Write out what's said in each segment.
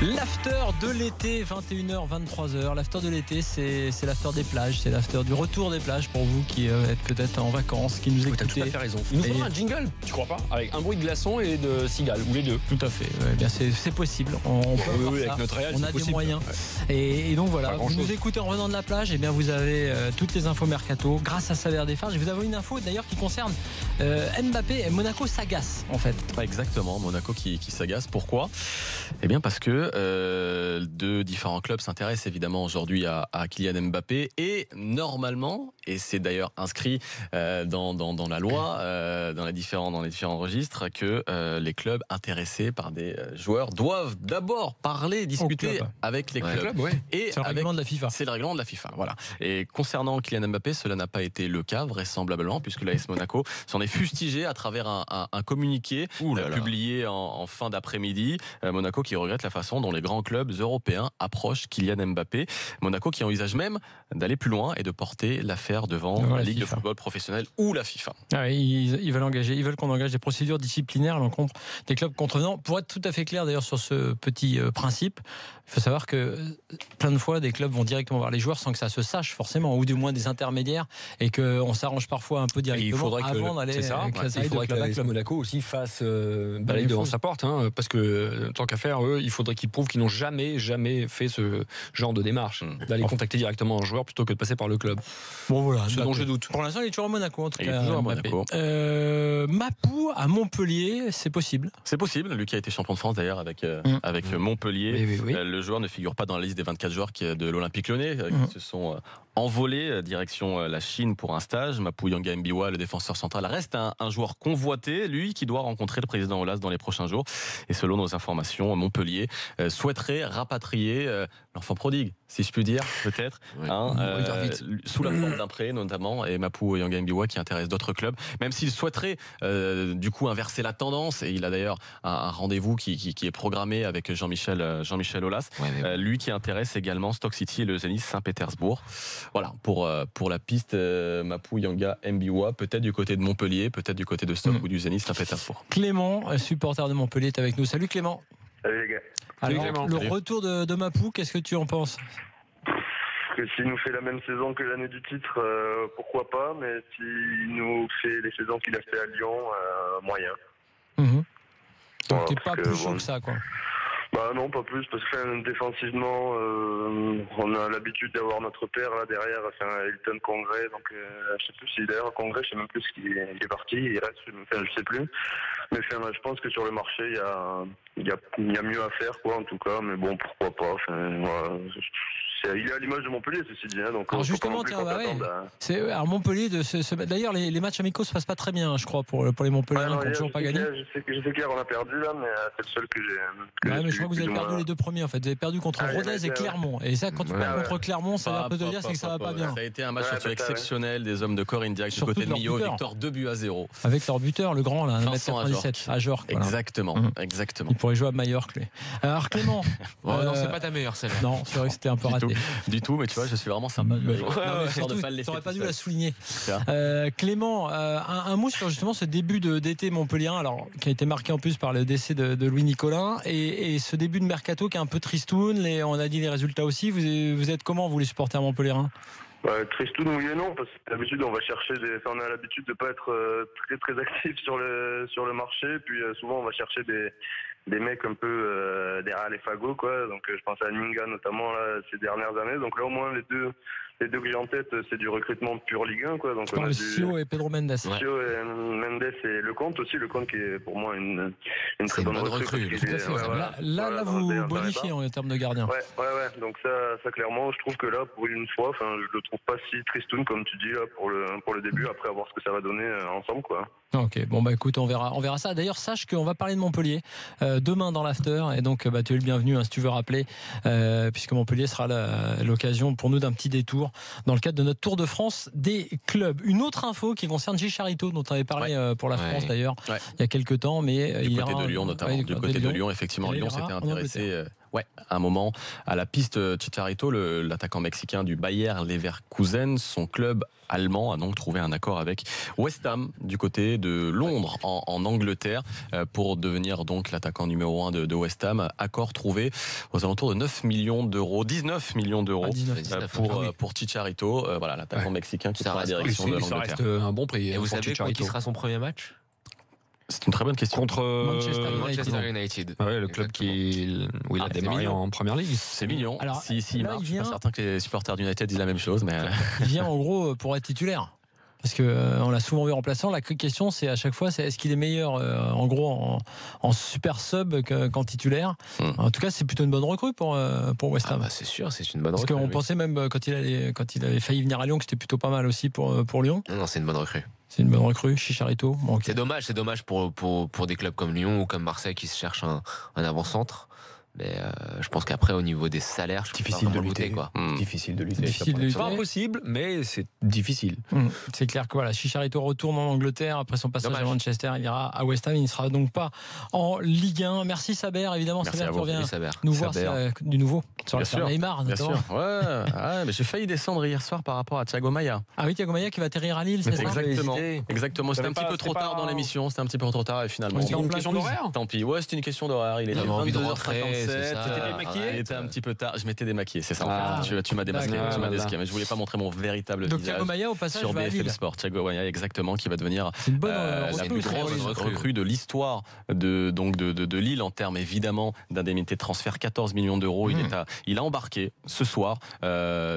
L'after de l'été, 21h, 23h. L'after de l'été, c'est l'after des plages, c'est l'after du retour des plages pour vous qui êtes peut-être en vacances, qui nous écoutez. Tu as tout à fait raison. Il nous faudra un jingle, tu crois pas? Avec un bruit de glaçon et de cigale, ou les deux. Tout à fait. Ouais, bien c'est possible. On peut oui, ça. avec notre réel, on a possible. des moyens. Ouais. Et donc voilà, vous nous écoutez en revenant de la plage, et bien vous avez toutes les infos mercato grâce à Savère Desfarges. Et vous avez une info d'ailleurs qui concerne Mbappé et Monaco s'agace en fait. Exactement, Monaco qui s'agace. Pourquoi? Eh bien parce que deux différents clubs s'intéressent évidemment aujourd'hui à Kylian Mbappé et normalement, et c'est d'ailleurs inscrit dans la loi, dans les différents registres, que les clubs intéressés par des joueurs doivent d'abord discuter avec les clubs. Et c'est le règlement de la FIFA. C'est le règlement de la FIFA, voilà. Et concernant Kylian Mbappé, cela n'a pas été le cas vraisemblablement, puisque l'AS Monaco s'en est fustigé à travers un communiqué publié en fin d'après-midi. Monaco qui regrette la façon dont les grands clubs européens approchent Kylian Mbappé. Monaco qui envisage même d'aller plus loin et de porter l'affaire devant la Ligue de football professionnel ou la FIFA. Ah oui, ils veulent qu'on engage des procédures disciplinaires à l'encontre des clubs contrevenants. Pour être tout à fait clair d'ailleurs sur ce petit principe, il faut savoir que plein de fois des clubs vont directement voir les joueurs sans que ça se sache forcément, ou du moins des intermédiaires, et qu'on s'arrange parfois un peu directement avant d'aller. C'est ça. Il faudrait que l'AS Monaco aussi fasse balayer devant sa porte, parce que tant qu'à faire, eux, il faudrait qu'ils prouvent qu'ils n'ont jamais fait ce genre de démarche, d'aller contacter directement un joueur plutôt que de passer par le club. Bon voilà, ce dont je doute. Pour l'instant, il est toujours à Monaco en tout cas. Il est toujours à Monaco. Mapou à Montpellier, c'est possible. C'est possible. Lui qui a été champion de France d'ailleurs avec Montpellier. Oui. Le joueur ne figure pas dans la liste des 24 joueurs de l'Olympique Lyonnais qui se sont envolés direction la Chine pour un stage. Mapou Yanga Mbiwa, le défenseur central, reste un joueur convoité, lui qui doit rencontrer le président Aulas dans les prochains jours. Et selon nos informations, Montpellier souhaiterait rapatrier l'enfant prodigue, si je puis dire, peut-être, sous la forme d'un prêt notamment, et Mapou Yanga Mbiwa qui intéresse d'autres clubs, même s'il souhaiterait du coup inverser la tendance, et il a d'ailleurs un rendez-vous qui est programmé avec Jean-Michel Aulas, lui qui intéresse également Stoke City et le Zénith Saint-Pétersbourg. Voilà, pour la piste Mapou Yanga Mbiwa, peut-être du côté de Montpellier, peut-être du côté de Stoke ou du Zénith Saint-Pétersbourg. Clément, supporter de Montpellier, est avec nous. Salut Clément. Salut les gars. Alors, Salut Clément. Le retour de Mapou, qu'est-ce que tu en penses? Que s'il nous fait la même saison que l'année du titre, pourquoi pas, mais s'il nous fait les saisons qu'il a fait à Lyon, moyen. Donc t'es pas plus chaud que ça, quoi. Bah non, pas plus, parce que défensivement, on a l'habitude d'avoir notre père là derrière, Elton Congrès, donc je sais plus si d'ailleurs Congrès, je sais même plus qu'il est parti, il reste, je sais plus. Mais je pense que sur le marché, il y a mieux à faire, quoi, en tout cas, mais bon, pourquoi pas. Il est à l'image de Montpellier, ceci dit. Donc alors justement, alors Montpellier, d'ailleurs, les matchs amicaux se passent pas très bien, je crois, pour les Montpelliérains qui n'ont toujours pas gagné. Je sais qu'hier on a perdu là, mais c'est le seul que j'ai. Mais je crois que vous avez perdu les deux premiers en fait. Vous avez perdu contre Rodez et Clermont. Et ça, quand tu perds contre Clermont, ça veut te dire c'est que ça va pas bien. Ça a été un match exceptionnel des hommes de Corinne direct du côté de Millau, victoire 2-0. Avec leur buteur, le grand là, 1m97, Ajorc. Exactement. Il pourrait jouer à Majorque, lui. Alors Clément. Non, c'est pas ta meilleure celle-là. Non, c'est vrai que c'était un peu raté. Du tout, mais tu vois, je suis vraiment sympa. T'aurais pas dû la souligner. Clément, un mot sur justement ce début d'été montpelliérain, alors qui a été marqué en plus par le décès de Louis Nicolin, et ce début de mercato qui est un peu tristoun. On a dit les résultats aussi. Vous êtes comment, vous les supporters montpelliérains? Tristoun, oui et non, parce que d'habitude on va chercher on a l'habitude de pas être très très actif sur le marché, puis souvent on va chercher des mecs un peu derrière les fagots, quoi. Donc je pense à Ninga notamment là, ces dernières années. Donc là au moins les deux que j'ai en tête, c'est du recrutement pur Ligue 1, quoi. Donc on a Sio et Pedro Mendes. Sio et Mendes et Lecomte aussi. Lecomte qui est pour moi une très bonne recrue. Là vous bonifiez en termes de gardien. Ouais. Donc ça clairement, je trouve que là pour une fois, je le trouve pas si tristoun comme tu dis là pour le début. Après à voir ce que ça va donner ensemble, quoi. Ok, bon bah écoute, on verra ça. D'ailleurs, sache qu'on va parler de Montpellier demain dans l'after, et donc tu es le bienvenu si tu veux rappeler, puisque Montpellier sera l'occasion pour nous d'un petit détour dans le cadre de notre Tour de France des clubs. Une autre info qui concerne Gilles Charito, dont on avait parlé pour la France d'ailleurs il y a quelques temps, mais du côté de Lyon notamment. Du côté de Lyon, effectivement, Lyon s'était intéressé Ouais, à un moment, à la piste Chicharito, l'attaquant mexicain du Bayer Leverkusen, son club allemand a donc trouvé un accord avec West Ham du côté de Londres en Angleterre pour devenir donc l'attaquant numéro 1 de West Ham. Accord trouvé aux alentours de 9 millions d'euros, 19 millions d'euros pour Chicharito, voilà, l'attaquant mexicain qui prend la direction de l'Angleterre. Ça reste un bon prix. Et vous savez qui sera son premier match? C'est une très bonne question. Contre Manchester United. Ouais, le club où il a démarré en première ligue. C'est mignon. Alors, si là, marche, je suis pas certain que les supporters d'United disent la même chose. Mais... Il vient en gros pour être titulaire. Parce qu'on l'a souvent vu remplaçant. La question, c'est à chaque fois, est-ce qu'il est meilleur en gros en super sub qu'en titulaire. En tout cas, c'est plutôt une bonne recrue pour West Ham. C'est sûr, c'est une bonne recrue. Parce qu'on pensait même quand il avait failli venir à Lyon que c'était plutôt pas mal aussi pour Lyon. Non, c'est une bonne recrue. C'est une bonne recrue, Chicharito. Bon, okay. C'est dommage pour des clubs comme Lyon ou comme Marseille qui se cherchent un avant-centre. Mais je pense qu'après, au niveau des salaires, je difficile de lutter, quoi. Difficile de lutter. C'est pas impossible, mais c'est difficile. C'est clair que voilà, Chicharito retourne en Angleterre après son passage à Manchester. Il ira à West Ham. Il ne sera donc pas en Ligue 1. Merci Saber, évidemment. Merci Saber, à vous. Revient nous voir du nouveau sur l'affaire Neymar, notamment. Bien sûr. Ouais, mais j'ai failli descendre hier soir par rapport à Thiago Maia. Ah oui, Thiago Maia qui va atterrir à Lille, c'est ça? Exactement. C'était un petit peu trop tard dans l'émission. C'était un petit peu trop tard et finalement. C'était une question d'horaire. Tant pis. Ouais, c'était une question d'horaire. Il était 22h57. Il était un petit peu tard. Je m'étais démaquillé, c'est ça. Tu m'as démasqué, mais je voulais pas montrer mon véritable visage. Donc Thiago Maia au passage sur va à BFM Lille. Sport. Thiago Maia, exactement, qui va devenir la plus grosse recrue de l'histoire de Lille en termes évidemment d'indemnité de transfert, 14 millions d'euros. Il a embarqué ce soir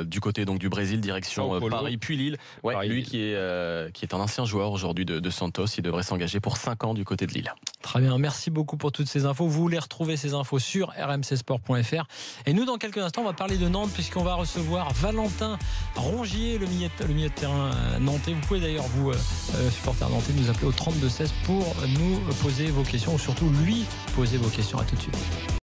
du côté donc du Brésil, direction Paris puis Lille. Ouais, Paris, lui qui est un ancien joueur aujourd'hui de Santos, il devrait s'engager pour 5 ans du côté de Lille. Très bien, merci beaucoup pour toutes ces infos. Vous voulez retrouver ces infos sur rmcsport.fr. Et nous, dans quelques instants, on va parler de Nantes puisqu'on va recevoir Valentin Rongier, le milieu de terrain nantais. Vous pouvez d'ailleurs, vous, supporters nantais, nous appeler au 32-16 pour nous poser vos questions ou surtout lui poser vos questions. À tout de suite.